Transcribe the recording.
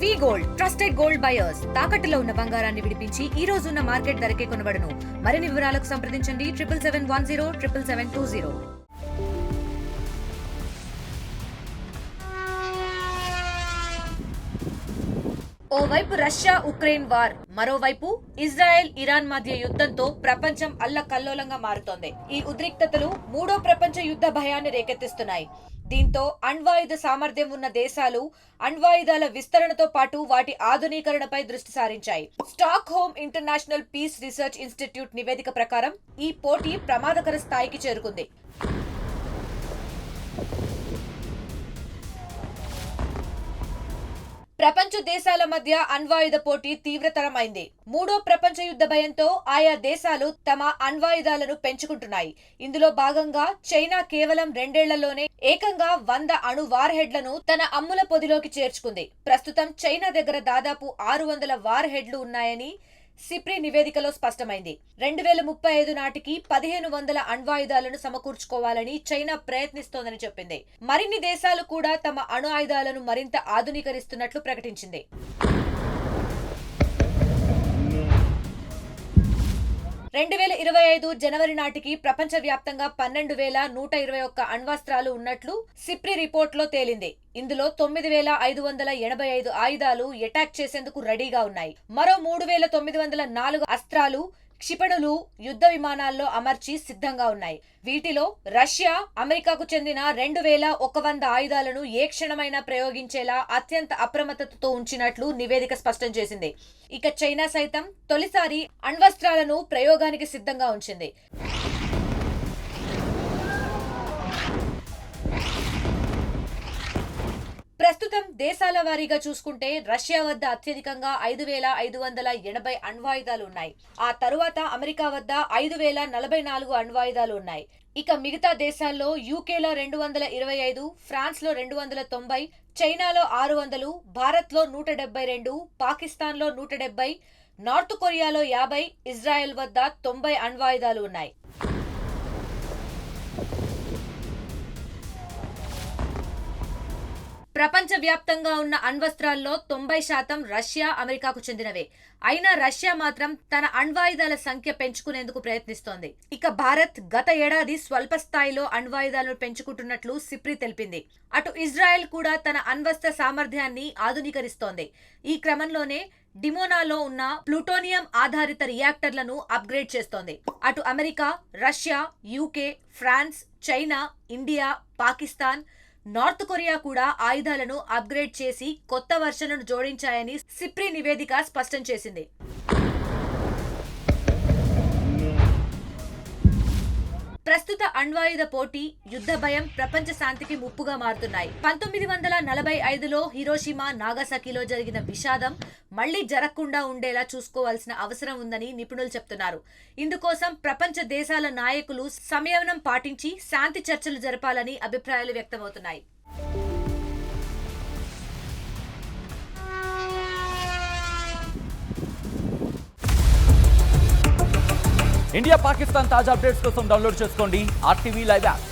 వి gold trusted gold buyers తాకట్టులో ఉన్న బంగారాన్ని విడిపించి ఈ రోజు ఉన్న మార్కెట్ ధరకే కొనబడును. మరిన్ని వివరాలకు సంప్రదించండి 7771077720. ఓవైపు రష్యా ఉక్రెయిన్ వార్, మరోవైపు ఇజ్రాయెల్ ఇరాన్ మధ్య యుద్ధంతో ప్రపంచం అల్లకల్లోలంగా మారుతోంది. ఈ ఉద్రిక్తతలు మూడో ప్రపంచ యుద్ధ భయాన్ని రేకెత్తిస్తున్నాయి. దీంతో అణ్వాయుధ సామర్థ్యం ఉన్న దేశాలు అణ్వాయుధాల విస్తరణతో పాటు వాటి ఆధునీకరణపై దృష్టి సారించాయి. Stockholm International Peace Research Institute నివేదిక ప్రకారం ఈ పోటీ ప్రమాదకర స్థాయికి చేరుకుంది. ప్రపంచ దేశాల మధ్య అణ్వాయుధ పోటీ తీవ్రతరమైంది. మూడో ప్రపంచ యుద్ధ భయంతో ఆయా దేశాలు తమ అణ్వాయుధాలను పెంచుకుంటున్నాయి. ఇందులో భాగంగా చైనా కేవలం 2 ఏళ్లలోనే ఏకంగా 100 అణు వార్ హెడ్లను తన అమ్ముల పొదిలోకి చేర్చుకుంది. ప్రస్తుతం చైనా దగ్గర దాదాపు 600 వార్ హెడ్లు ఉన్నాయని సిప్రి నివేదికలో స్పష్టమైంది. 2035 నాటికి 1500 అణ్వాయుధాలను సమకూర్చుకోవాలని చైనా ప్రయత్నిస్తోందని చెప్పింది. మరిన్ని దేశాలు కూడా తమ అణు ఆయుధాలను మరింత ఆధునీకరిస్తున్నట్లు ప్రకటించింది. 2025 జనవరి నాటికి ప్రపంచవ్యాప్తంగా 12,121 అణ్వస్త్రాలు ఉన్నట్లు సిప్రి రిపోర్ట్లో తేలింది. ఇందులో 9,585 ఆయుధాలు అటాక్ చేసేందుకు రెడీగా ఉన్నాయి. మరో 3,904 అస్త్రాలు, క్షిపణులు యుద్ధ విమానాల్లో అమర్చి సిద్ధంగా ఉన్నాయి. వీటిలో రష్యా, అమెరికాకు చెందిన 2,100 ఆయుధాలను ఏ క్షణమైనా ప్రయోగించేలా అత్యంత అప్రమత్తతతో ఉంచినట్లు నివేదిక స్పష్టం చేసింది. ఇక చైనా సైతం తొలిసారి అణ్వస్త్రాలను ప్రయోగానికి సిద్ధంగా ఉంచింది. ప్రస్తుతం దేశాల వారీగా చూసుకుంటే రష్యా వద్ద అత్యధికంగా 5,580 అణ్వాయుధాలు ఉన్నాయి. ఆ తరువాత అమెరికా వద్ద 5,044 అణ్వాయుధాలు ఉన్నాయి. ఇక మిగతా దేశాల్లో యూకేలో 225, ఫ్రాన్స్ లో 290, చైనాలో 600, భారత్ లో 172, పాకిస్తాన్ లో 170, నార్త్ కొరియాలో 50, ఇజ్రాయెల్ వద్ద 90 అణ్వాయుధాలు ఉన్నాయి. ప్రపంచవ్యాప్తంగా ఉన్న అణ్వస్త్రాల్లో 90% రష్యా, అమెరికాకు చెందినవే. అయినా రష్యా మాత్రం తన అణ్వాయుధాల సంఖ్య పెంచుకునేందుకు ప్రయత్నిస్తోంది. ఇక భారత్ గత ఏడాది స్వల్ప స్థాయిలో అణ్వాయుధాలను పెంచుకుంటున్నట్లు సిప్రి తెలిపింది. అటు ఇజ్రాయెల్ కూడా తన అణ్వస్త్ర సామర్థ్యాన్ని ఆధునీకరిస్తోంది. ఈ క్రమంలోనే డిమోనాలో ఉన్న ప్లూటోనియం ఆధారిత రియాక్టర్లను అప్గ్రేడ్ చేస్తోంది. అటు America, Russia, UK, France, China, India, Pakistan, North Korea కూడా ఆయుధాలను అప్గ్రేడ్ చేసి కొత్త వర్షన్లను జోడించాయని సిప్రి నివేదిక స్పష్టం చేసింది. ప్రస్తుత అణ్వాయుధ పోటీ, యుద్ధ భయం ప్రపంచ శాంతికి ముప్పుగా మారుతున్నాయి. 1945లో హిరోషిమా, నాగసాకిలో జరిగిన విషాదం మళ్లీ జరగకుండా ఉండేలా చూసుకోవాల్సిన అవసరం ఉందని నిపుణులు చెప్తున్నారు. ఇందుకోసం ప్రపంచ దేశాల నాయకులు సంయమనం పాటించి శాంతి చర్చలు జరపాలని అభిప్రాయాలు వ్యక్తమవుతున్నాయి. ఇండియా పాకిస్తాన్ తాజా అప్డేట్స్ కోసం డౌన్లోడ్ చేసుకోండి RTV లైవ్ యాప్.